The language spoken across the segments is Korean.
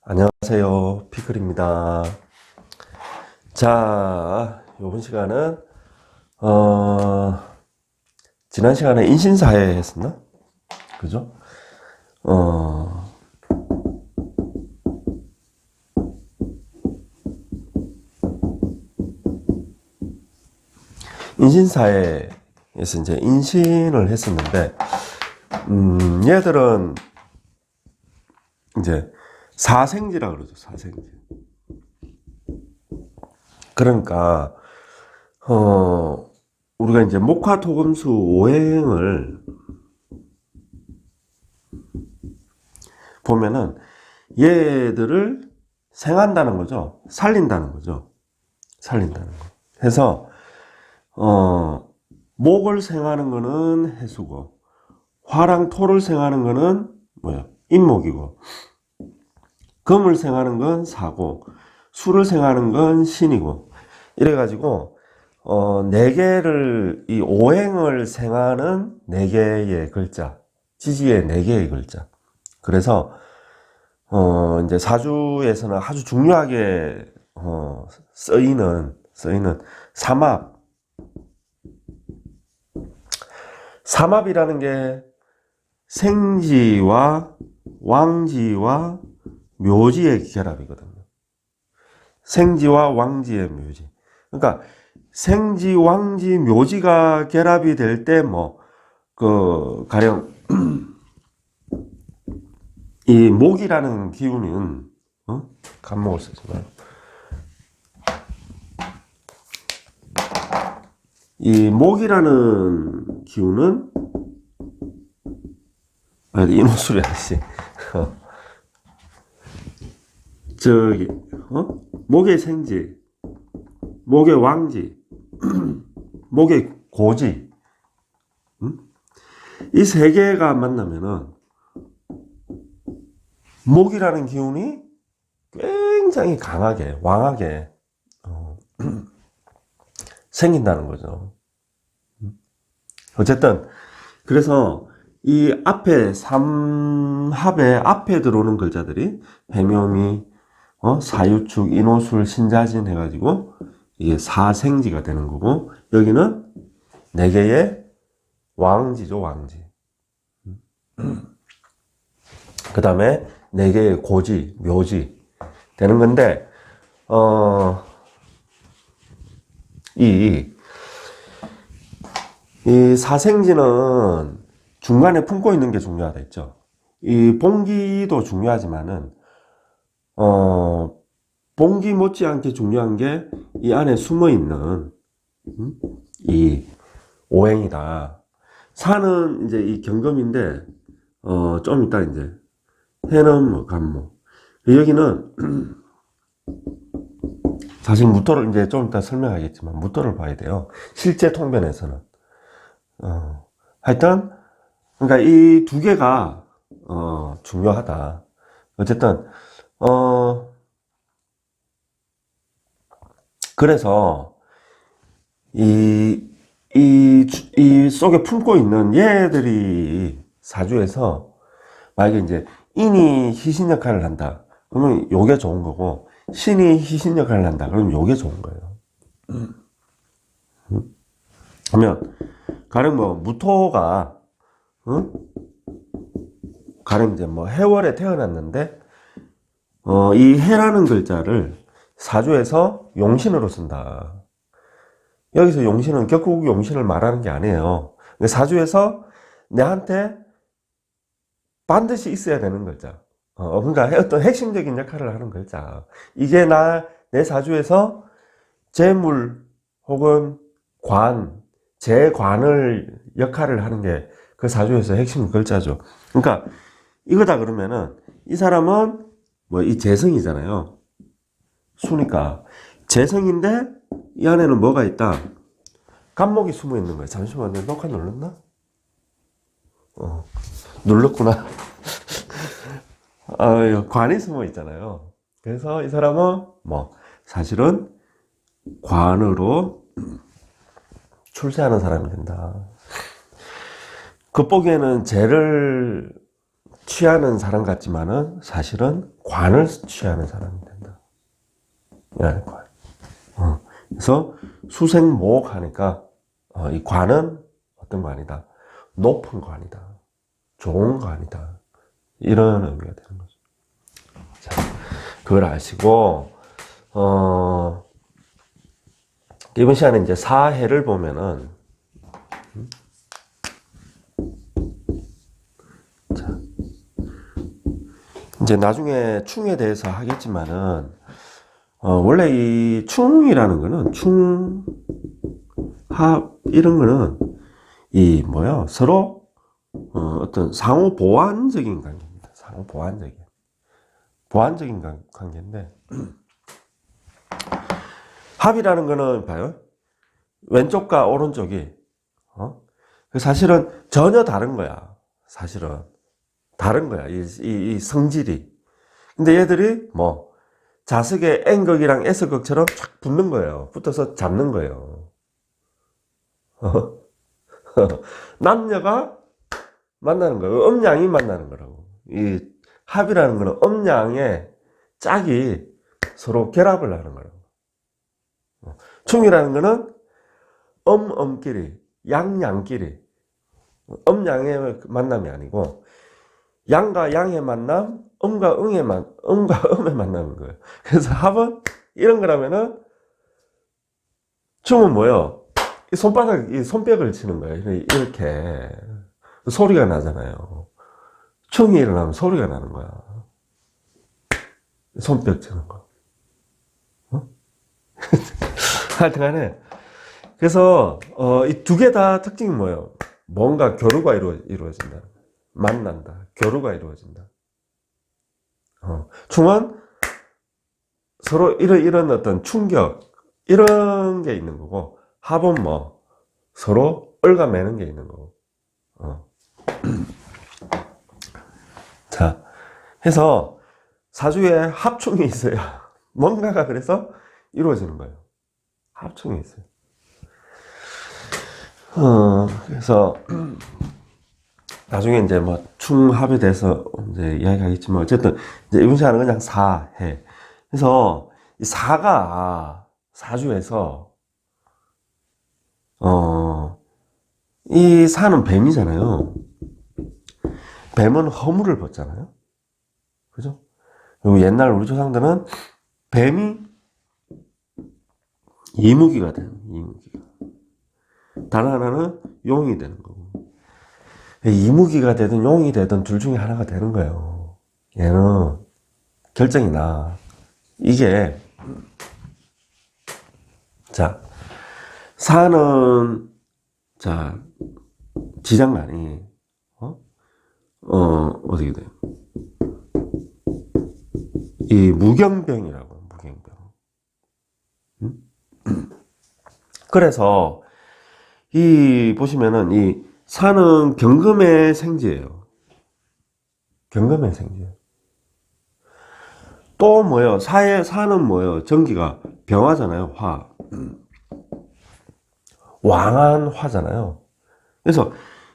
안녕하세요. 피클입니다. 자, 이번 시간은 지난 시간에 인신사회 했었나? 그죠? 인신사회에서 이제 인신을 했었는데, 얘들은 이제 사생지라 그러죠. 사생지. 그러니까 우리가 이제 목화토금수 오행을 보면은 얘들을 생한다는 거죠. 살린다는 거죠. 살린다는 거. 해서 목을 생하는 거는 해수고, 화랑 토를 생하는 거는 뭐야? 인목이고, 금을 생하는 건 사고, 수를 생하는 건 신이고, 이래가지고 네 개를, 이 오행을 생하는 네 개의 글자, 지지의 네 개의 글자. 그래서 이제 사주에서는 아주 중요하게 쓰이는 삼합이라는 게 생지와 왕지와 묘지의 결합이거든요. 생지와 왕지의 묘지. 그러니까 생지, 왕지, 묘지가 결합이 될 때 가령 이 목이라는 기운은 간목을 쓰지만 이 목이라는 기운은 인호술이 아저씨 저기 목의 생지, 목의 왕지, 목의 고지, 이 세 개가 만나면은 목이라는 기운이 굉장히 강하게, 왕하게 생긴다는 거죠. 어쨌든 그래서 이 앞에 삼합의 앞에 들어오는 글자들이 해묘미, 사유축, 인호술, 신자진 해가지고 이게 사생지가 되는 거고, 여기는 네 개의 왕지죠, 왕지. 그 다음에 네 개의 고지, 묘지 되는 건데, 이 사생지는 중간에 품고 있는 게 중요하다 했죠. 이 봉기도 중요하지만은 봉기 못지않게 중요한 게 이 안에 숨어 있는 이 오행이다. 사는 이제 이 경금인데 좀 이따 이제 해는 간목. 여기는 사실 무토를 이제 좀 이따 설명하겠지만 무토를 봐야 돼요. 실제 통변에서는 하여튼 그러니까 이 두 개가 중요하다. 어쨌든 그래서 이 속에 품고 있는 얘들이 사주에서 만약에 이제 인이 희신 역할을 한다. 그러면 요게 좋은 거고, 신이 희신 역할을 한다. 그러면 요게 좋은 거예요. 그러면 가령 무토가 가령 이제 해월에 태어났는데 이 해라는 글자를 사주에서 용신으로 쓴다. 여기서 용신은 격국 용신을 말하는 게 아니에요. 사주에서 내한테 반드시 있어야 되는 글자. 그러니까 어떤 핵심적인 역할을 하는 글자. 이게 내 사주에서 재물 혹은 재관을 역할을 하는 게 그 사주에서 핵심 글자죠. 그러니까 이거다 그러면은 이 사람은 이 재성이잖아요. 수니까 재성인데 이 안에는 뭐가 있다? 간목이 숨어 있는 거예요. 잠시만, 내가 녹화 눌렀나? 눌렀구나. 관이 숨어 있잖아요. 그래서 이 사람은 사실은 관으로 출세하는 사람이 된다. 겉보기에는 재를 취하는 사람 같지만은 사실은 관을 취하는 사람이 된다. 관. 그래서 수생목 하니까 이 관은 어떤 관이다? 높은 관이다. 좋은 관이다. 이런 의미가 되는 거죠. 자, 그걸 아시고 이번 시간에 이제 사해를 보면은 자, 이제 나중에 충에 대해서 하겠지만은 원래 이 충이라는 거는 충합 이런 거는 이 뭐야 서로 어떤 상호 보완적인 관계입니다. 상호 보완적인 관계인데 합이라는 거는 봐요. 왼쪽과 오른쪽이 사실은 전혀 다른 거야. 사실은 다른 거야. 이 성질이. 근데 얘들이 뭐 자석의 N극이랑 S극처럼 쫙 붙는 거예요. 붙어서 잡는 거예요. 남녀가 만나는 거예요. 음양이 만나는 거라고. 이 합이라는 거는 음양의 짝이 서로 결합을 하는 거라고. 충이라는 거는 음끼리, 양끼리 음양의 만남이 아니고 양과 양의 만남, 음과 음의 만남인 거예요. 그래서 합은 이런 거라면은 충은 뭐예요? 이 손뼉을 치는 거예요. 이렇게 소리가 나잖아요. 충이 일어나면 소리가 나는 거야. 손뼉 치는 거. 하여튼간에 그래서 이 두 개 다 특징이 뭐예요? 뭔가 교류가 이루어진다. 만난다. 교류가 이루어진다. 충은 서로 이런 어떤 충격 이런 게 있는 거고 합은 뭐 서로 얽어매는 게 있는 거고. 자, 해서 사주에 합충이 있어야 뭔가가 그래서 이루어지는 거예요. 합충이 있어요. 그래서 나중에 이제 뭐 충합에 대해서 이제 이야기하겠지만 어쨌든 이제 이분 시간은 그냥 사해. 그래서 이 사가 사주에서 이 사는 뱀이잖아요. 뱀은 허물을 벗잖아요. 그죠? 그리고 옛날 우리 조상들은 뱀이 이무기가 돼요. 이무기가. 다른 하나는 용이 되는 거고. 이무기가 되든 용이 되든 둘 중에 하나가 되는 거예요. 얘는 결정이 나. 이게 자 사는 자 지장간이 어떻게 돼요? 이 무경병이라고 무경병. 그래서 이 보시면은 이 사는 경금의 생지예요. 경금의 생지예요. 또 뭐예요? 사는 뭐예요? 전기가 병화잖아요. 화. 왕한 화잖아요. 그래서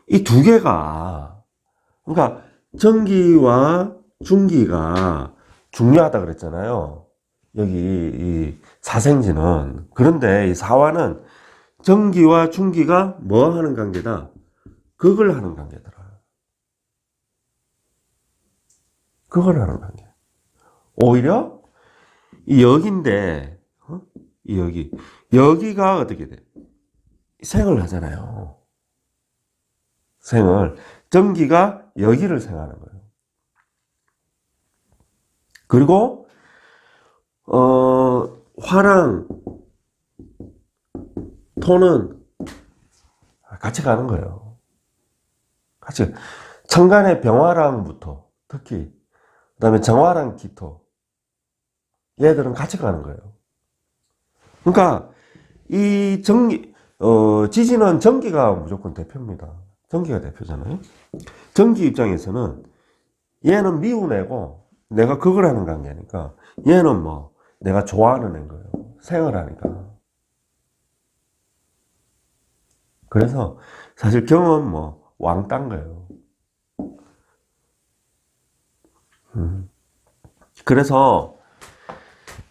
이 두 개가 그러니까 전기와 중기가 중요하다 그랬잖아요. 여기 이 사생지는. 그런데 이 사화는 전기와 중기가 뭐 하는 관계다? 극을 하는 관계더라. 극을 하는 관계. 오히려 이 역인데 이 여기가 어떻게 돼? 생을 하잖아요. 생을. 전기가 여기를 생하는 거예요. 그리고 화랑 토는 같이 가는 거예요. 같이. 천간의 병화랑부터 특히 그다음에 정화랑 기토 얘들은 같이 가는 거예요. 그러니까 이 지지는 전기가 무조건 대표입니다. 전기가 대표잖아요. 전기 입장에서는 얘는 미운 애고 내가 극을 하는 관계니까 얘는 뭐 내가 좋아하는 애인 거예요. 생을 하니까. 그래서 사실 경은 뭐 왕딴 거예요. 그래서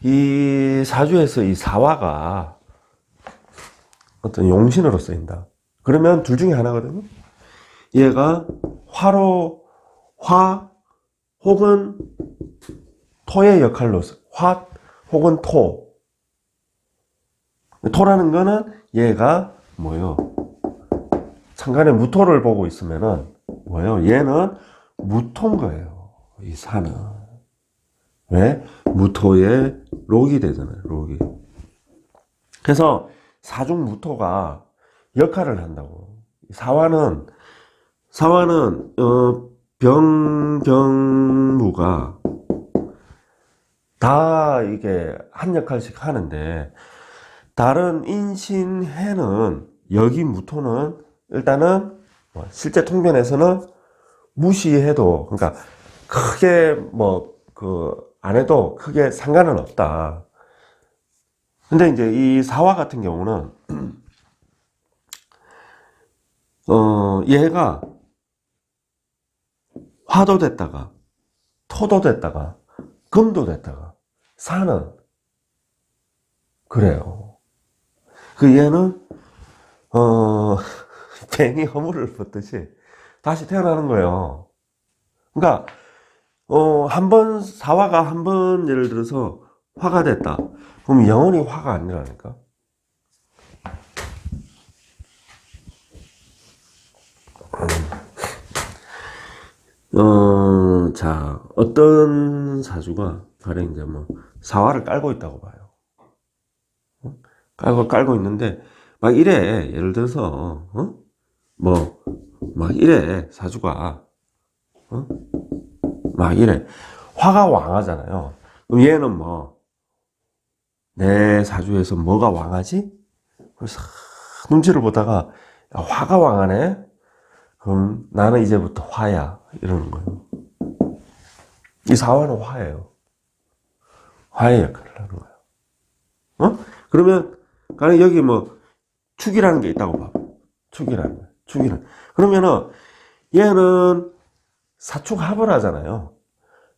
이 사주에서 이 사화가 어떤 용신으로 쓰인다. 그러면 둘 중에 하나거든요. 얘가 화 혹은 토의 역할로 화 혹은 토라는 거는 얘가 뭐요? 상간에 무토를 보고 있으면은 뭐요? 얘는 무토인 거예요. 이 사는. 왜? 무토의 록이 되잖아요. 록이. 그래서 사중 무토가 역할을 한다고. 사화는 병경무가 다 이게 한 역할씩 하는데, 다른 인신해는 여기 무토는 일단은 실제 통변에서는 무시해도, 그러니까 크게 안 해도 크게 상관은 없다. 근데 이제 이 사화 같은 경우는 얘가 화도 됐다가 토도 됐다가 금도 됐다가 사는 그래요. 그 얘는 뱅이 허물을 벗듯이 다시 태어나는 거예요. 그러니까 사화가 한 번 예를 들어서 화가 됐다. 그럼 영원히 화가 아니라니까. 자, 어떤 사주가 가령 이제 사화를 깔고 있다고 봐요. 깔고 있는데, 막 이래, 예를 들어서, 막 이래, 사주가, 막 이래. 화가 왕하잖아요. 그럼 얘는 내 사주에서 뭐가 왕하지? 그래서 눈치를 보다가, 야, 화가 왕하네? 그럼 나는 이제부터 화야. 이러는 거예요. 이 사화는 화예요. 화의 역할을 하는 거예요. 그러면, 가령 여기 축이라는 게 있다고 봐. 축이라는 거예요. 축이는. 그러면은, 얘는 사축합을 하잖아요.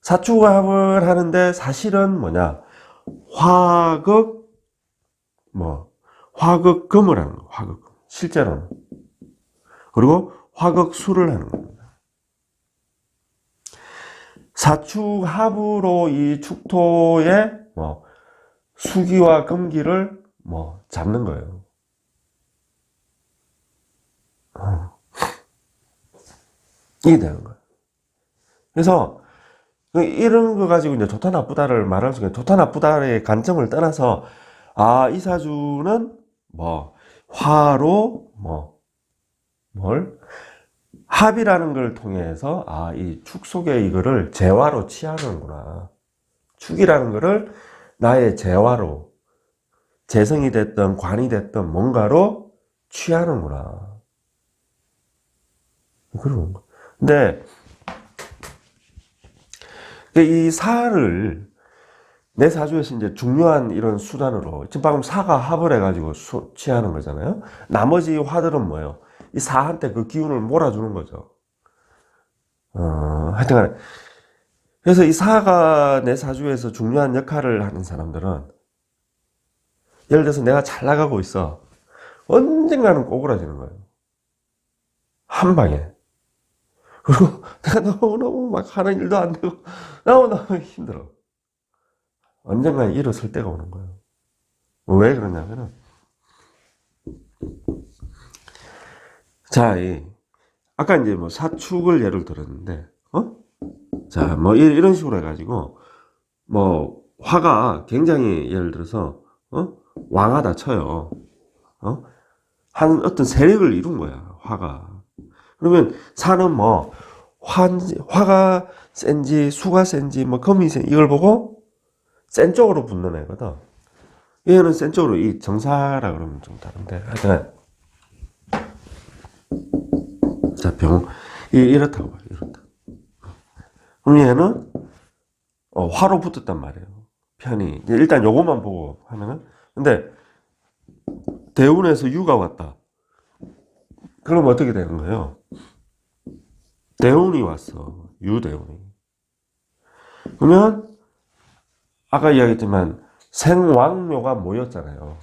사축합을 하는데 사실은 화극, 화극금을 하는 거예요. 화극금. 실제로는. 그리고 화극수를 하는 겁니다. 사축합으로 이 축토의 수기와 금기를 잡는 거예요. 이게 되는 거예요. 그래서 이런 거 가지고 이제 좋다 나쁘다를 말할 수 있는, 좋다 나쁘다의 관점을 떠나서 이 사주는 화로 합이라는 걸 통해서 이 축 속에 이거를 재화로 취하는구나. 축이라는 거를 나의 재화로, 재성이 됐든 관이 됐든 뭔가로 취하는구나. 그런 거. 근데 이 사를 내 사주에서 이제 중요한 이런 수단으로, 지금 방금 사가 합을 해가지고 취하는 거잖아요. 나머지 화들은 뭐예요? 이 사한테 그 기운을 몰아주는 거죠. 하여튼 그래서 이 사가 내 사주에서 중요한 역할을 하는 사람들은, 예를 들어서 내가 잘 나가고 있어. 언젠가는 꼬꾸라지는 거예요. 한 방에. 그리고 내가 너무너무 막 하는 일도 안 되고 너무너무 힘들어. 언젠가 일어설 때가 오는 거예요. 왜 그러냐면은, 자, 아까 이제 사축을 예를 들었는데, 자, 이런 식으로 해가지고, 화가 굉장히 예를 들어서, 왕하다 쳐요. 한 어떤 세력을 이룬 거야, 화가. 그러면 사는 화가 센지, 수가 센지, 금이 센지, 이걸 보고 센 쪽으로 붙는 애거든. 얘는 센 쪽으로, 이 정사라 그러면 좀 다른데. 하여튼, 자, 이렇다고 봐요, 이렇다. 그럼 얘는, 화로 붙었단 말이에요. 편이. 일단 요것만 보고 하면은. 근데, 대운에서 유가 왔다. 그럼 어떻게 되는 거예요? 대운이 왔어. 유대운이. 그러면 아까 이야기했지만 생왕묘가 모였잖아요.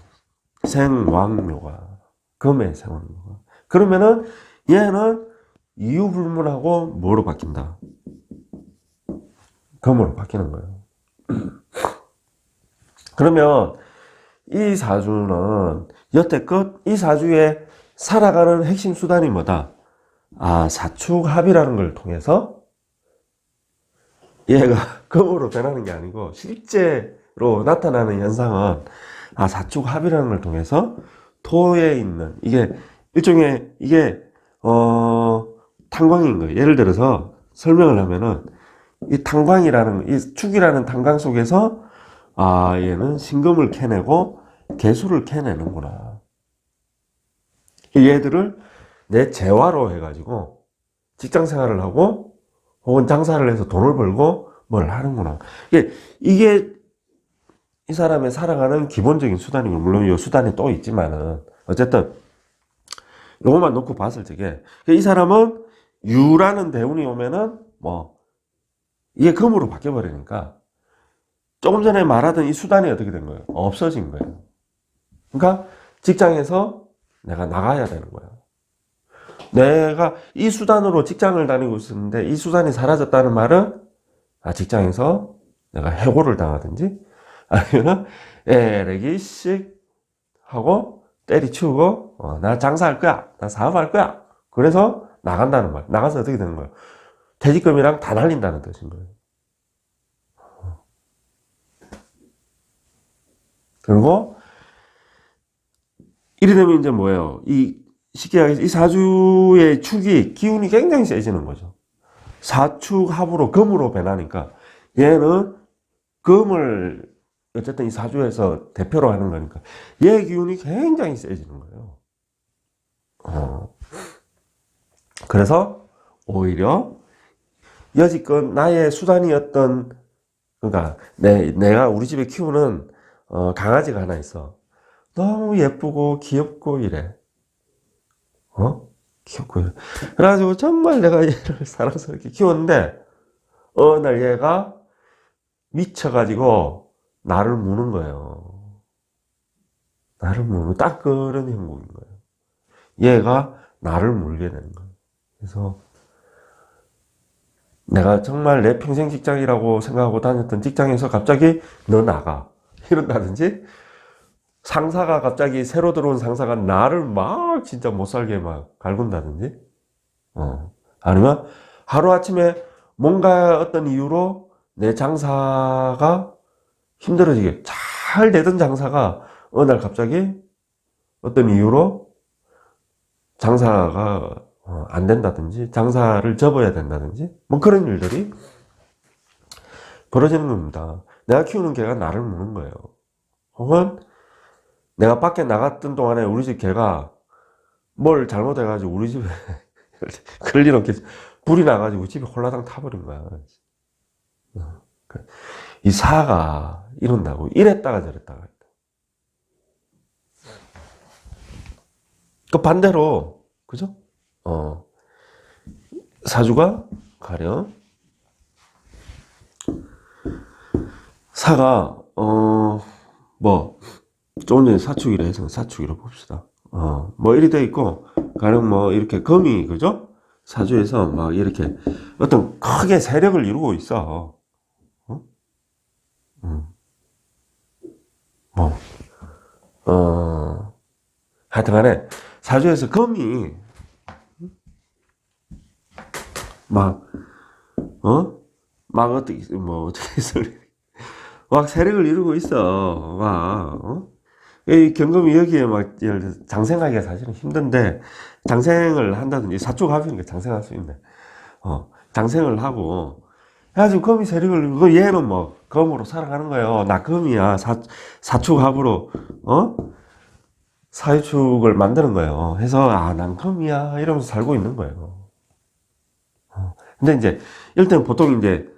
생왕묘가 금의 생왕묘가. 그러면은 얘는 이유불문하고 뭐로 바뀐다? 금으로 바뀌는 거예요. 그러면 이 사주는 여태껏 이 사주에 살아가는 핵심 수단이 뭐다? 사축합이라는 걸 통해서 얘가 금으로 변하는 게 아니고 실제로 나타나는 현상은 사축합이라는 걸 통해서 토에 있는 이게 일종의 이게 탄광인 거예요. 예를 들어서 설명을 하면은 이 탄광이라는 이 축이라는 탄광 속에서 얘는 신금을 캐내고 개수를 캐내는구나. 얘들을 내 재화로 해가지고 직장 생활을 하고 혹은 장사를 해서 돈을 벌고 뭘 하는구나. 이게 이 사람의 살아가는 기본적인 수단이고, 물론 이 수단이 또 있지만은 어쨌든 요것만 놓고 봤을 적에 이 사람은 유라는 대운이 오면은 이게 금으로 바뀌어 버리니까 조금 전에 말하던 이 수단이 어떻게 된 거예요? 없어진 거예요. 그러니까 직장에서 내가 나가야 되는 거야. 내가 이 수단으로 직장을 다니고 있었는데 이 수단이 사라졌다는 말은 직장에서 내가 해고를 당하든지 아니면 에레기씩 하고 때리치우고 나 장사할 거야, 나 사업할 거야. 그래서 나간다는 말. 나가서 어떻게 되는 거예요? 퇴직금이랑 다 날린다는 뜻인 거예요. 그리고 이래 되면 이제 뭐예요? 쉽게 얘기해서 이 사주의 축이 기운이 굉장히 세지는 거죠. 사축합으로 금으로 변하니까 얘는 금을 어쨌든 이 사주에서 대표로 하는 거니까 얘 기운이 굉장히 세지는 거예요. 그래서 오히려 여지껏 나의 수단이었던, 그러니까 내가 우리 집에 키우는 강아지가 하나 있어. 너무 예쁘고 귀엽고 이래. 귀엽고 이래. 그래가지고 정말 내가 얘를 사랑스럽게 키웠는데 어느 날 얘가 미쳐가지고 나를 무는 거예요. 나를 무는 딱 그런 행동인 거예요. 얘가 나를 물게 되는 거예요. 그래서 내가 정말 내 평생 직장이라고 생각하고 다녔던 직장에서 갑자기 너 나가 이런다든지, 상사가 갑자기 새로 들어온 상사가 나를 막 진짜 못 살게 막 갈군다든지, 아니면 하루아침에 뭔가 어떤 이유로 내 장사가 힘들어지게 잘 되던 장사가 어느 날 갑자기 어떤 이유로 장사가 안 된다든지 장사를 접어야 된다든지 뭐 그런 일들이 벌어지는 겁니다. 내가 키우는 개가 나를 무는 거예요. 혹은 내가 밖에 나갔던 동안에 우리 집 개가 뭘 잘못해가지고 우리 집에 그럴 일 없겠지. 불이 나가지고 집에 홀라당 타버린 거야. 이 사가 이런다고 이랬다가 저랬다가. 그 반대로 그죠? 사주가 가령 사가 조금 전에 사축이라 해서 사축이라 봅시다. 뭐 이리 돼 있고 가령 뭐 이렇게 금이 그죠? 사주에서 막 이렇게 어떤 크게 세력을 이루고 있어. 하여튼간에 사주에서 금이 막 세력을 이루고 있어. 이 경금이 여기에 막 예를 들어서 장생하기가 사실은 힘든데 장생을 한다든지 사축합이니까 장생할 수 있네. 장생을 하고 해가지고 금이 세력을 이루고 얘는 뭐 금으로 살아가는 거예요. 나 금이야. 사축합으로 사유축을 만드는 거예요. 해서 난 금이야 이러면서 살고 있는 거예요. 근데 이제 일단 보통 이제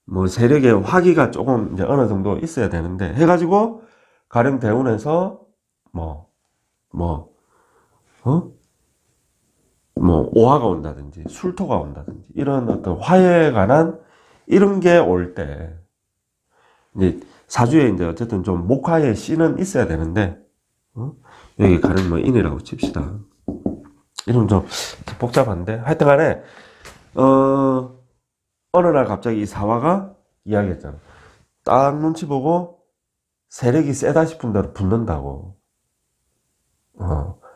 뭐 세력의 화기가 조금 이제 어느 정도 있어야 되는데 해가지고 가령 대운에서 오화가 온다든지 술토가 온다든지 이런 어떤 화에 관한 이런 게 올 때 이제 사주에 이제 어쨌든 좀 목화의 씨는 있어야 되는데, 여기 가령 뭐 인이라고 칩시다. 이름 좀 복잡한데, 하여튼 간에, 어느 날 갑자기 이 사화가 이야기했잖아. 딱 눈치 보고 세력이 세다 싶은 대로 붙는다고.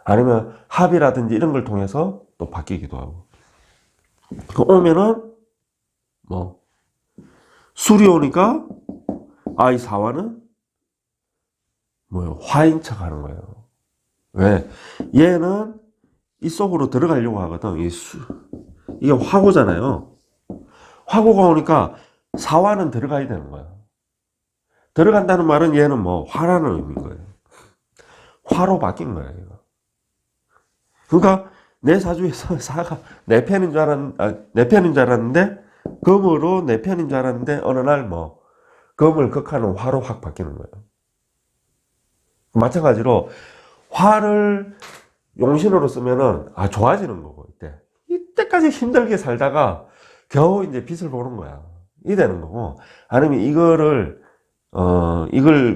아니면 합이라든지 이런 걸 통해서 또 바뀌기도 하고. 그 오면은, 뭐, 술이 오니까, 이 사화는, 뭐요, 화인 척 하는 거예요. 왜? 얘는 이 속으로 들어가려고 하거든. 이게 화고잖아요. 화고가 오니까 사화는 들어가야 되는 거야. 들어간다는 말은 얘는 뭐, 화라는 의미인 거예요. 화로 바뀐 거예요, 이거. 그러니까, 내 사주에서 사가 내 편인 줄 내 편인 줄 알았는데, 금으로 내 편인 줄 알았는데, 어느 날 뭐, 금을 극하는 화로 확 바뀌는 거예요. 마찬가지로, 화를 용신으로 쓰면은, 좋아지는 거고, 이때까지 힘들게 살다가, 겨우 이제 빛을 보는 거야. 이 되는 거고, 아니면 이걸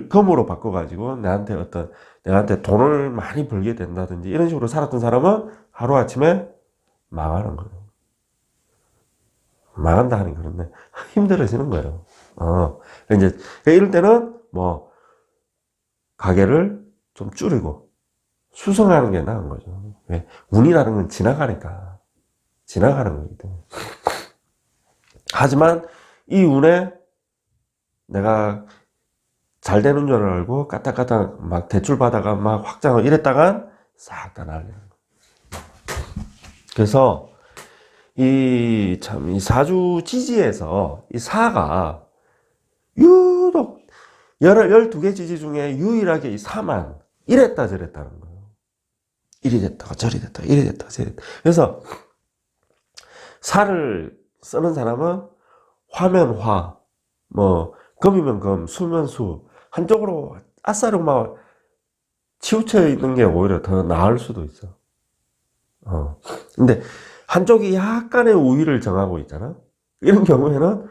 금으로 바꿔가지고, 내한테 돈을 많이 벌게 된다든지, 이런 식으로 살았던 사람은 하루아침에 망하는 거예요. 망한다 하니 그런데, 힘들어지는 거예요. 이제, 이럴 때는, 뭐, 가게를 좀 줄이고, 수성하는 게 나은 거죠. 왜? 운이라는 건 지나가는 거기 때문에. 하지만 이 운에 내가 잘 되는 줄 알고 까딱까딱 막 대출 받아가 막 확장을 이랬다간 싹 다 날리는 거예요. 그래서 이 사주 지지에서 이 사가 유독 12개 지지 중에 유일하게 이 사만 이랬다 저랬다는 거예요. 이리 됐다가 저리 됐다가 이리 됐다가 저리 됐다가. 그래서 사를 쓰는 사람은 화면 화, 뭐 금이면 금, 수면 수 한쪽으로 아싸리 막 치우쳐 있는 게 오히려 더 나을 수도 있어. 근데 한쪽이 약간의 우위를 정하고 있잖아. 이런 경우에는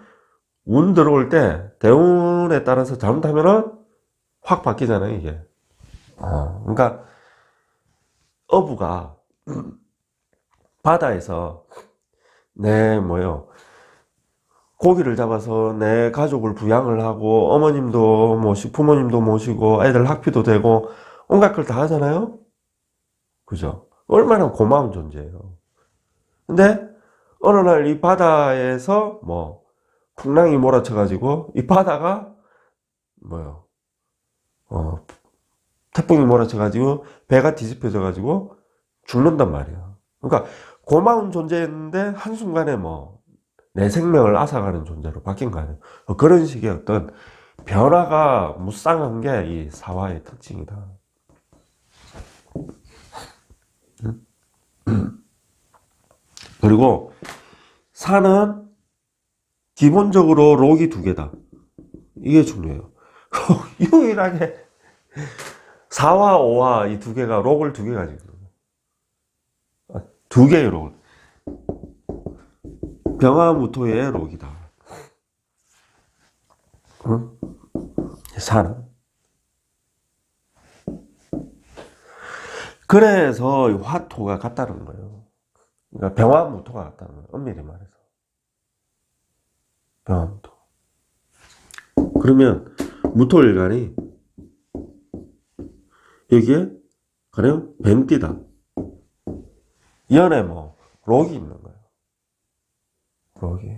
운 들어올 때 대운에 따라서 잘못하면은 확 바뀌잖아요, 이게. 그러니까 어부가 바다에서 고기를 잡아서 내 가족을 부양을 하고 어머님도 모시고 부모님도 모시고 애들 학비도 되고 온갖 걸 다 하잖아요. 그죠? 얼마나 고마운 존재예요. 근데 어느 날 이 바다에서 풍랑이 몰아쳐가지고 이 바다가 태풍이 몰아쳐가지고 배가 뒤집혀져가지고 죽는단 말이야. 그러니까 고마운 존재였는데 한순간에 내 생명을 앗아가는 존재로 바뀐 거 아니에요. 그런 식의 어떤 변화가 무쌍한 게 이 사화의 특징이다. 그리고 사는 기본적으로 록이 2개다. 이게 중요해요. 유일하게 4와 5와 이 2개가 록을 2개 가지고 있어요. 2개의 록을. 병화무토의 록이다. 응? 사는. 그래서 화토가 같다는 거예요. 그러니까 병화무토가 같다는 거예요. 엄밀히 말해서. 병화무토. 그러면 무토일간이 여기에 그냥 뱀띠다. 이 안에 록이 있는 거예요. 록이.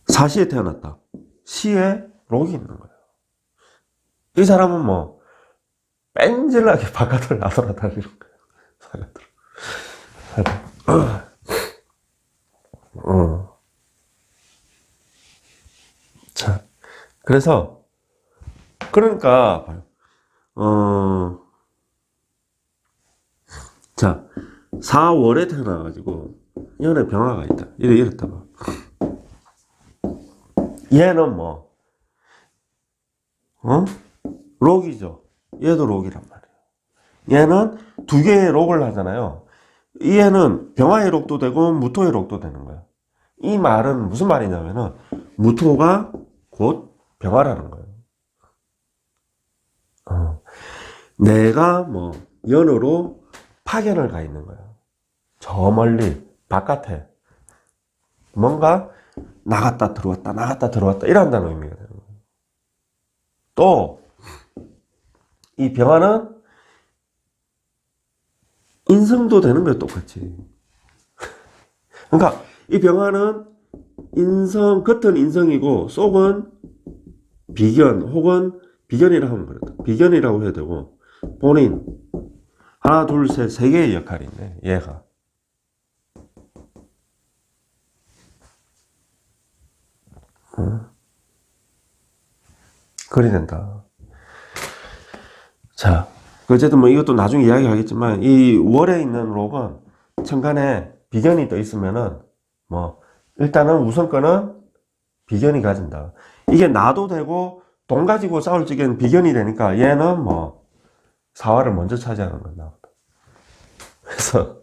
사시에 태어났다. 시에 록이 있는 거예요. 이 사람은 뺀질나게 바깥을 나돌아다니는 거예요. 자, 그래서 그러니까 자, 4월에 태어나가지고 이 안에 병화가 있다. 이랬다 봐. 얘는 록이죠. 얘도 록이란 말이에요. 얘는 2개의 록을 하잖아요. 이 해는 병화의 록도 되고 무토의 록도 되는 거야. 이 말은 무슨 말이냐면은 무토가 곧 병화라는 거예요. 내가 뭐 연으로 파견을 가 있는 거야. 저 멀리 바깥에 뭔가 나갔다 들어왔다 나갔다 들어왔다 이런다는 의미가 되는 거예요. 또 이 병화는 인성도 되는 거예요. 똑같이. 그러니까 이 병화는 인성, 겉은 인성이고 속은 비견 혹은 비견이라고 하면 그렇다. 비견이라고 해야 되고 본인 하나 둘 셋 세 개의 역할이 있네. 얘가. 그리 된다. 자, 어쨌든 뭐 이것도 나중에 이야기하겠지만 이 월에 있는 록은 천간에 비견이 떠 있으면은 뭐 일단은 우선권은 비견이 가진다. 이게 나도 되고 돈 가지고 싸울 적에는 비견이 되니까 얘는 뭐 사활을 먼저 차지하는 거야. 그래서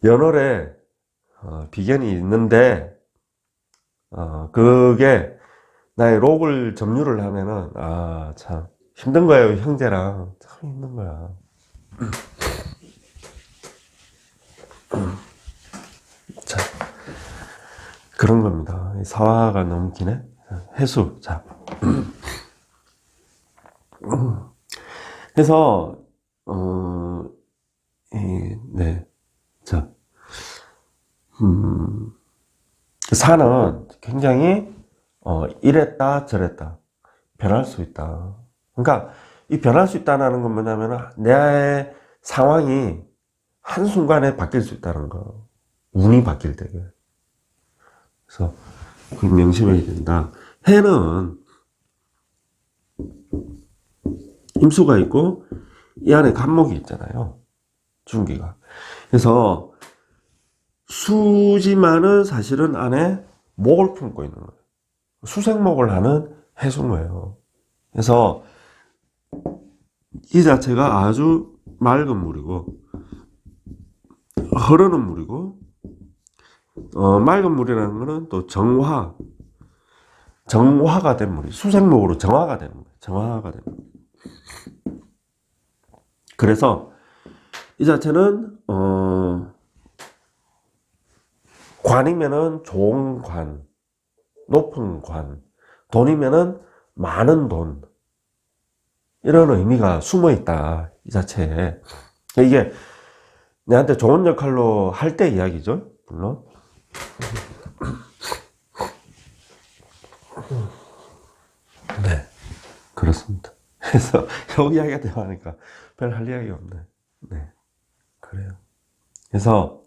연월에 비견이 있는데 그게 나의 록을 점유를 하면은 참 힘든 거예요. 형제랑 참 힘든 거야. 자, 그런 겁니다. 사화가 너무 기네. 해수. 자. 그래서 네. 자. 산은 굉장히 이랬다 저랬다 변할 수 있다. 그러니까 이 변할 수 있다는 건 뭐냐면 내 상황이 한순간에 바뀔 수 있다는 거. 운이 바뀔 때. 그래서 그 명심해야 된다. 해는 임수가 있고 이 안에 간목이 있잖아요. 중기가. 그래서 수지만은 사실은 안에 목을 품고 있는 거예요. 수생목을 하는 해수인 거예요. 그래서 이 자체가 아주 맑은 물이고 흐르는 물이고 맑은 물이라는 거는 또 정화가 된 물이 수생목으로 정화가 되는 거예요. 정화가 되는 거예요. 그래서 이 자체는 관이면은 좋은 관, 높은 관, 돈이면은 많은 돈 이런 의미가 숨어 있다. 이 자체에. 이게 내한테 좋은 역할로 할 때 이야기죠. 물론. 네, 그렇습니다. 그래서 여기 이야기가 되어가니까 별 할 이야기가 없네. 네, 그래요. 그래서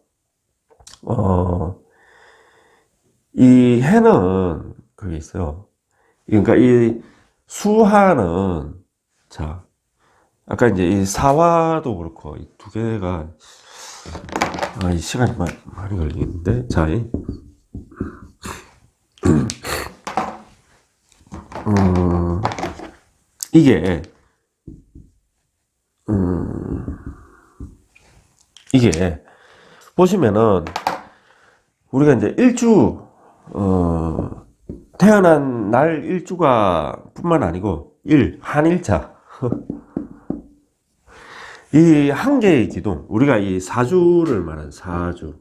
이 해는 그게 있어요. 그러니까 이 수화는 자 아까 이제 이 사화도 그렇고 이 두 개가 이 시간이 많이 걸리는데 자 이게 이게 보시면은 우리가 이제 일주 태어난 날 일주가 뿐만 아니고 한일자 이 한 개의 기둥 우리가 이 사주를 말하는 사주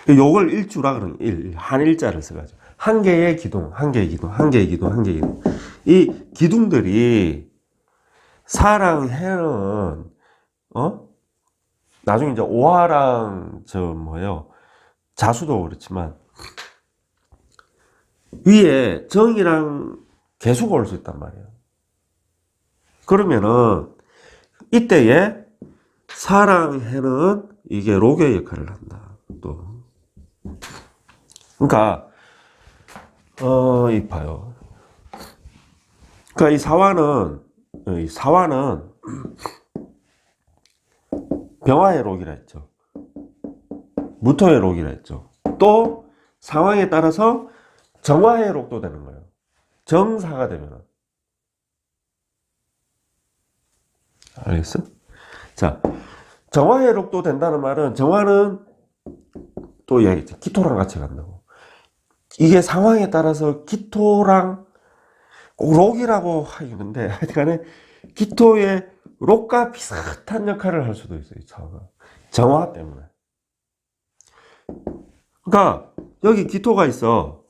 요걸 일주라 그러는 한일자를 써가지고 한 개의 기둥 한 개의 기둥 한 개의 기둥 한 개의 기둥 이 기둥들이 사랑 해는 나중에 이제 오화랑 자수도 그렇지만 위에 정이랑 개수가 올 수 있단 말이에요. 그러면은 이때에 사랑해는 이게 록의 역할을 한다. 또 그러니까 이 봐요. 그러니까 이 사화는 병화의 록이라 했죠. 무토의 록이라 했죠. 또 상황에 따라서 정화의 록도 되는 거예요. 정사가 되면은 알겠어? 자, 정화해록도 된다는 말은 정화는 또 얘기했지. 기토랑 같이 간다고. 이게 상황에 따라서 기토랑 꼭 록이라고 하는데 하여튼간에 기토의 록과 비슷한 역할을 할 수도 있어요. 정화 때문에. 그러니까 여기 기토가 있어.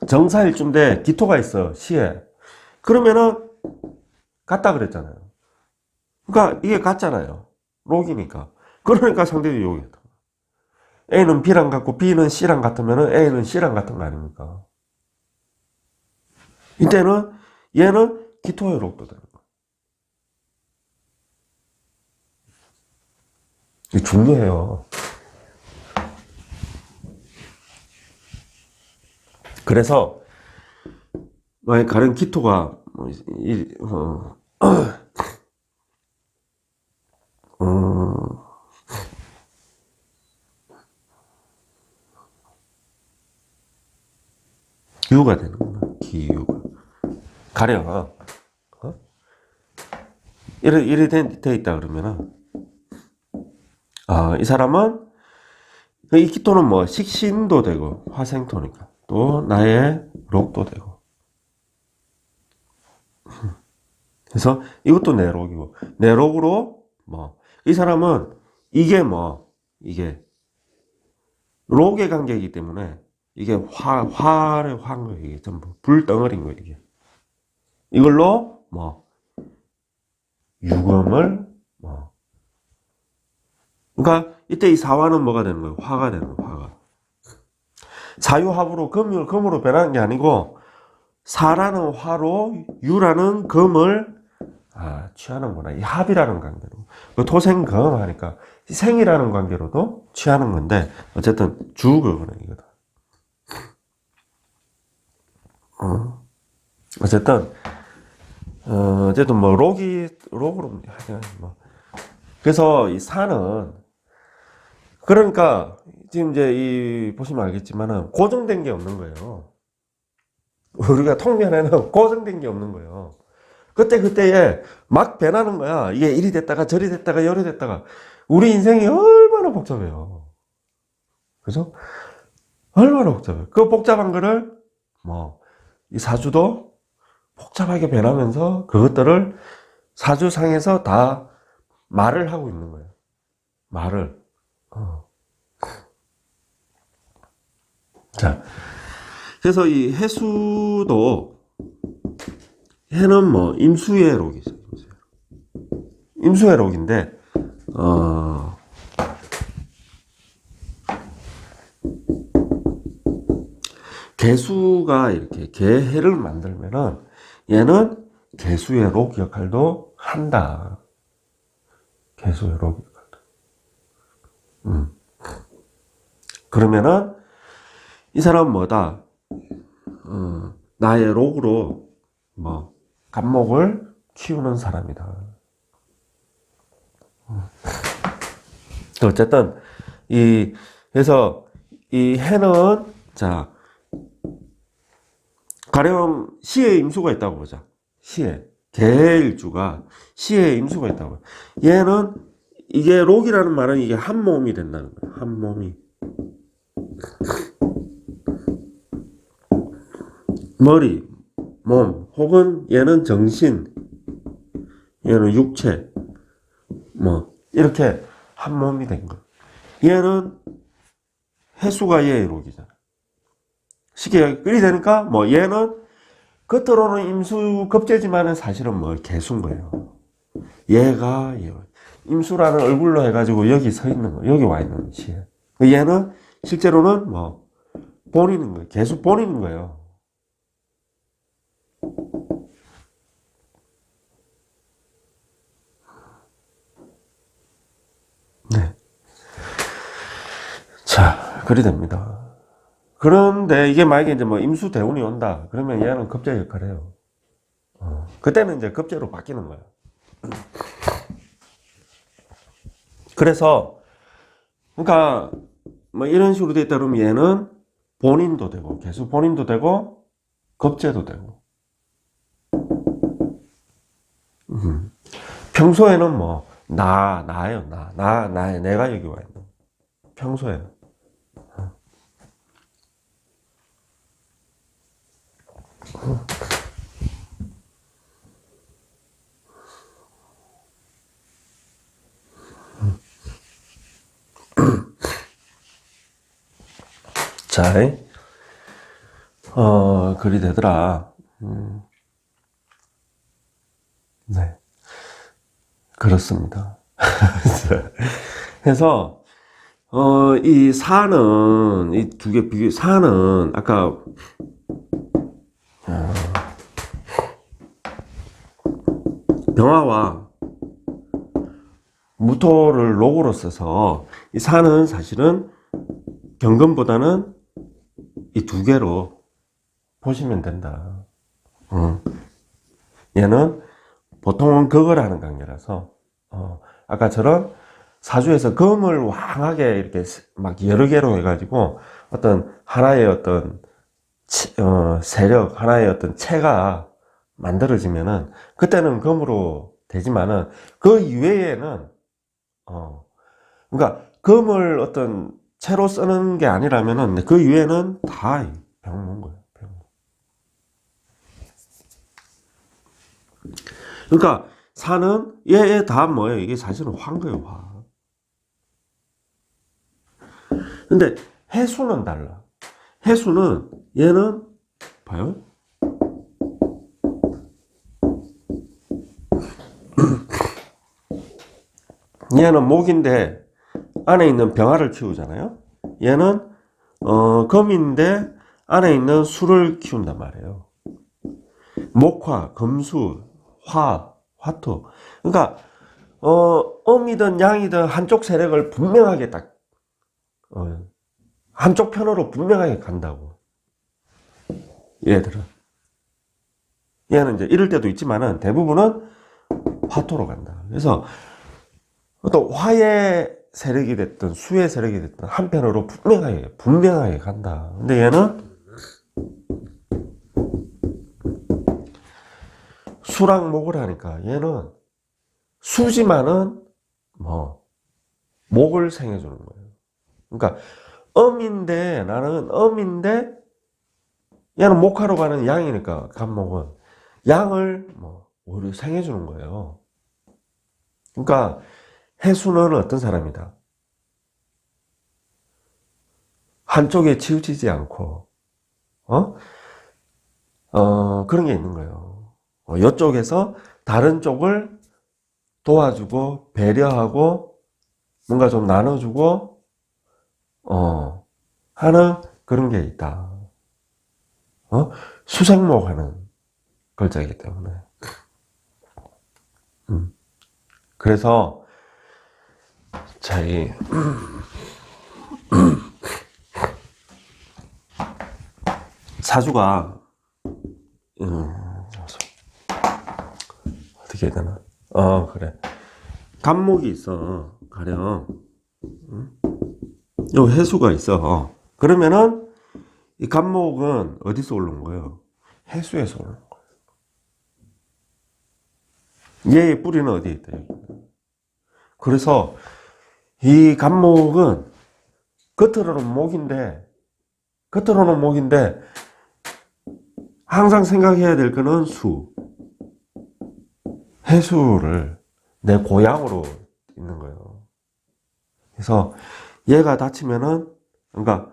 정사일주인데 기토가 있어. 시에. 그러면은 같다 그랬잖아요. 그러니까 이게 같잖아요. 록이니까. 그러니까 상대적이 욕이다. A는 B랑 같고 B는 C랑 같으면은 A는 C랑 같은 거 아닙니까? 이때는 얘는 기토의 록도 되는 거야. 이게 중요해요. 그래서 만약 가령 기토가 기유가 되는구나. 기유가. 가령 이래 돼 있다 그러면은 이 사람은 이 기토는 뭐 식신도 되고 화생토니까 또 나의 록도 되고 그래서 이것도 내 록이고 내 록으로 뭐 이 사람은 이게 록의 관계이기 때문에 이게 화를 화한 거예요. 이게 전부 불덩어리인 거예요. 이게 이걸로 유금을 그러니까 이때 이 사화는 뭐가 되는 거예요? 화가 되는 거예요. 화가. 사유합으로 금으로 변하는 게 아니고 사라는 화로 유라는 금을 취하는구나. 이 합이라는 관계로. 그 토생금 하니까 생이라는 관계로도 취하는 건데 어쨌든 그거는 이거다. 어쨌든 뭐 록으로 그래서 이 사는 그러니까 지금 이제 보시면 알겠지만은 고정된 게 없는 거예요. 우리가 통면에는 고정된 게 없는 거예요. 그때에 막 변하는 거야. 이게 이리 됐다가 저리 됐다가 요리 됐다가. 우리 인생이 얼마나 복잡해요. 그죠? 얼마나 복잡해요. 그 복잡한 거를, 이 사주도 복잡하게 변하면서 그것들을 사주상에서 다 말을 하고 있는 거예요. 말을. 자. 그래서 이 해수도 해는 임수의 록이죠. 임수의 록인데 개수가 이렇게 개해를 만들면은 얘는 개수의 록 역할도 한다. 개수의 록 역할도. 그러면은 이 사람은 뭐다? 나의 록으로 간목을 키우는 사람이다. 어쨌든 그래서 이 해는 가령 시에 임수가 있다고 보자. 시에 개일주가 시에 임수가 있다고. 얘는 이게 록이라는 말은 이게 한 몸이 된다는 거야. 한 몸이. 머리, 몸, 혹은 얘는 정신, 얘는 육체, 이렇게 한 몸이 된 거. 얘는 해수가 얘의 록이잖아. 쉽게 끌이 되니까 얘는 겉으로는 임수 급제지만은 사실은 개수인 거예요. 얘가 임수라는 얼굴로 해가지고 여기 서 있는 거, 여기 와 있는 시에. 얘는 실제로는 본인인 거예요. 개수 본인인 거예요. 네. 자, 그리 됩니다. 그런데 이게 만약에 이제 임수 대운이 온다. 그러면 얘는 급제 역할을 해요. 그때는 이제 급제로 바뀌는 거예요. 그래서, 그러니까, 이런 식으로 돼 있다 그러면 얘는 본인도 되고, 개수 본인도 되고, 급제도 되고. 평소에는 뭐, 나예요, 내가 여기 와 있는. 평소에는. 자, 그리 되더라. 네. 그렇습니다. 그래서, 이 사는, 이 두 개 사는, 아까, 병화와 무토를 로고로 써서, 이 사는 사실은 경금보다는 이 두 개로 보시면 된다. 얘는 보통은 극을 하는 관계라서, 아까처럼 사주에서 금을 왕하게 이렇게 막 여러 개로 해가지고 어떤 하나의 어떤 세력, 하나의 어떤 체가 만들어지면은 그때는 금으로 되지만은 그 이외에는 그러니까 금을 어떤 채로 쓰는 게 아니라면은 그 이외에는 다 병문 거예요. 병문. 그러니까 사는 얘 다 뭐예요? 이게 사실은 화인 거예요, 화. 근데 해수는 달라. 해수는 얘는 봐요. 얘는 목인데 안에 있는 병화를 키우잖아요. 얘는 금인데 안에 있는 수를 키운단 말이에요. 목화, 금수, 화토. 그러니까 음이든 양이든 한쪽 세력을 분명하게 딱 한쪽 편으로 분명하게 간다고. 얘들은. 얘는 이제 이럴 때도 있지만은 대부분은 화토로 간다. 그래서 또 화의 세력이 됐든 수의 세력이 됐든 한편으로 분명하게 간다. 근데 얘는 수랑 목을 하니까 얘는 수지만은 뭐 목을 생해주는 거예요. 그러니까 나는 음인데 얘는 목하러 가는 양이니까 간목은 양을 뭐 오히려 생해주는 거예요. 그러니까 해수는 어떤 사람이다? 한쪽에 치우치지 않고 그런 게 있는 거예요. 이쪽에서 다른 쪽을 도와주고 배려하고 뭔가 좀 나눠주고 하는 그런 게 있다. 수생목하는 글자이기 때문에. 그래서 이 사주가 어떻게 해야 되나? 그래. 간목이 있어. 가령 요 해수가 있어. 그러면은 이 간목은 어디서 올라온 거예요? 해수에서 올라온 거예요. 얘의 뿌리는 어디에 있다? 여기. 그래서 이 간목은 겉으로는 목인데 항상 생각해야 될 거는 해수를 내 고향으로 있는 거예요. 그래서 얘가 다치면은, 그러니까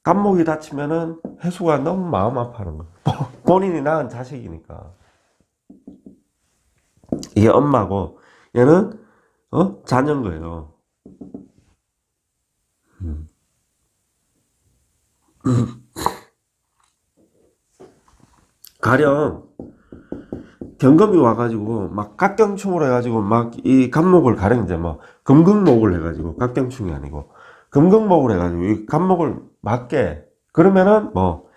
간목이 다치면은 해수가 너무 마음 아파하는 거예요. 본인이 낳은 자식이니까. 이게 엄마고 얘는 자녀인 거예요. 가령 경금이 와가지고 막 각경충으로 해가지고 막 이 간목을 가령 이제 뭐 금극목을 해가지고 각경충이 아니고 금극목을 해가지고 이 간목을 맞게 그러면은 뭐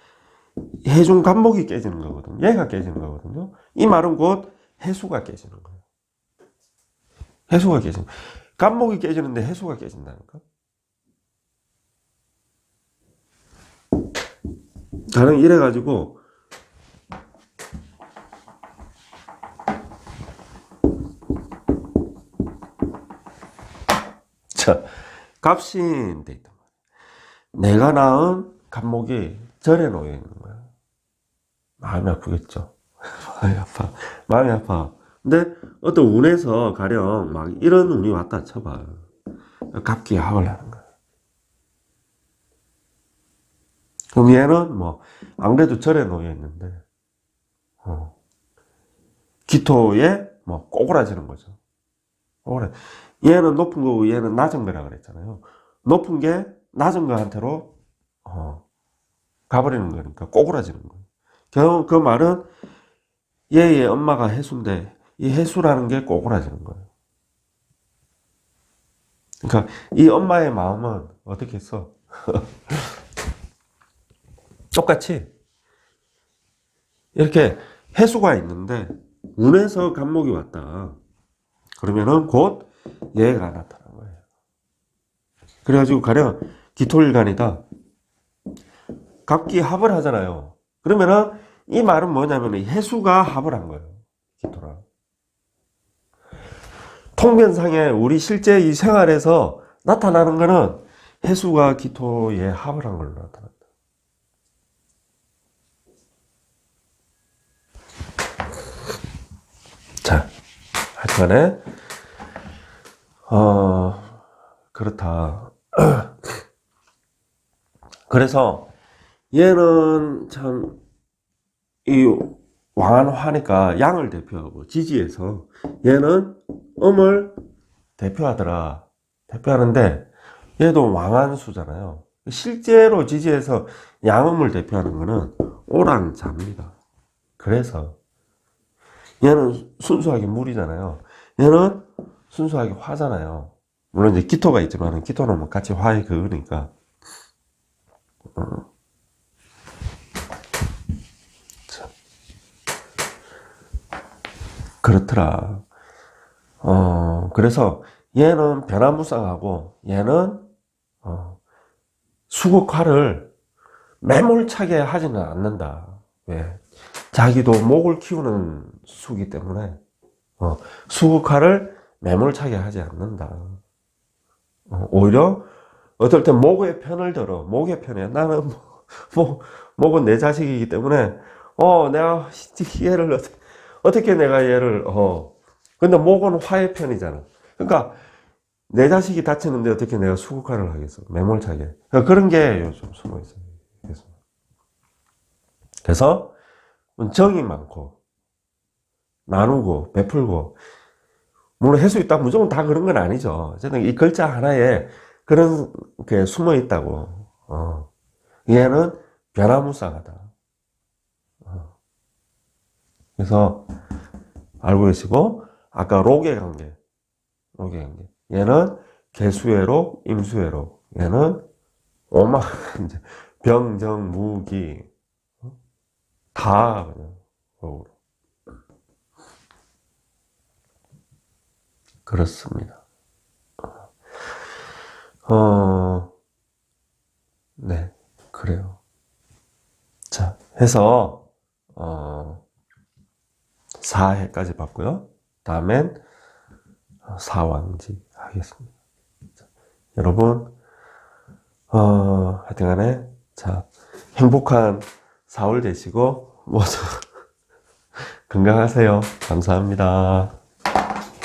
해중 간목이 깨지는 거거든요. 얘가 깨지는 거거든요. 이 말은 곧 해수가 깨지는 거예요. 해수가 깨지는 간목이 깨지는데 해수가 깨진다니까. 가령 이래가지고 갑신돼 있단 말이야. 내가 낳은 갑목이 절에 놓여 있는 거야. 마음이 아프겠죠. 마음이 아파. 마음이 아파. 근데 어떤 운에서 가령 막 이런 운이 왔다 쳐봐. 갑기합을 하는 거야. 그럼 얘는 뭐, 안 그래도 절에 놓여 있는데, 기토에 뭐 꼬꾸라지는 거죠. 얘는 높은 거고 얘는 낮은 거라 그랬잖아요. 높은 게 낮은 거한테로, 가버리는 거니까 꼬꾸라지는 거예요. 결국 그 말은 얘의 엄마가 해수인데, 이 해수라는 게 꼬꾸라지는 거예요. 그러니까 이 엄마의 마음은 어떻게 했어? 똑같이 이렇게 해수가 있는데 운에서 간목이 왔다. 그러면은 곧 얘가 나타난 거예요. 그래가지고 가령 기토일간이다. 갑기합을 하잖아요. 그러면은 이 말은 뭐냐면 해수가 합을 한 거예요. 기토랑. 통변상에 우리 실제 이 생활에서 나타나는 거는 해수가 기토에 합을 한 걸로 나타난다. 자, 하여튼간에 그렇다. 그래서 얘는 참 이 왕한화니까 양을 대표하고 지지에서 얘는 음을 대표하더라. 대표하는데 얘도 왕한수잖아요. 실제로 지지에서 양음을 대표하는 거는 오랑자입니다. 그래서 얘는 순수하게 물이잖아요. 얘는 순수하게 화잖아요. 물론 이제 기토가 있지만 기토는 뭐 같이 화에 그으니까. 그렇더라. 그래서 얘는 변화무쌍하고 얘는 수국화를 매몰차게 하지는 않는다. 왜? 자기도 목을 키우는 수기 때문에 수국화를 매몰차게 하지 않는다. 오히려 어떨 땐 목의 편을 들어. 목의 편이야. 나는 목은 내 자식이기 때문에 내가 얘를 어떻게 내가 얘를 근데 목은 화의 편이잖아. 그러니까 내 자식이 다치는데 어떻게 내가 수국화를 하겠어. 매몰차게. 그런 게 요즘 숨어 있어요. 그래서 정이 많고 나누고 베풀고 물론 할 수 있다 무조건 다 그런 건 아니죠. 어쨌든 이 글자 하나에 그런 게 숨어 있다고. 얘는 변화무쌍하다. 그래서 알고 계시고 아까 록의 관계 얘는 개수애로 임수애로 얘는 오만 병정무기 다 그냥 록으로 그렇습니다. 네, 그래요. 자, 해서 4회까지 봤고요. 다음엔 사왕지 하겠습니다. 자, 여러분 하여튼간에 자 행복한 4월 되시고 모두 건강하세요. 감사합니다.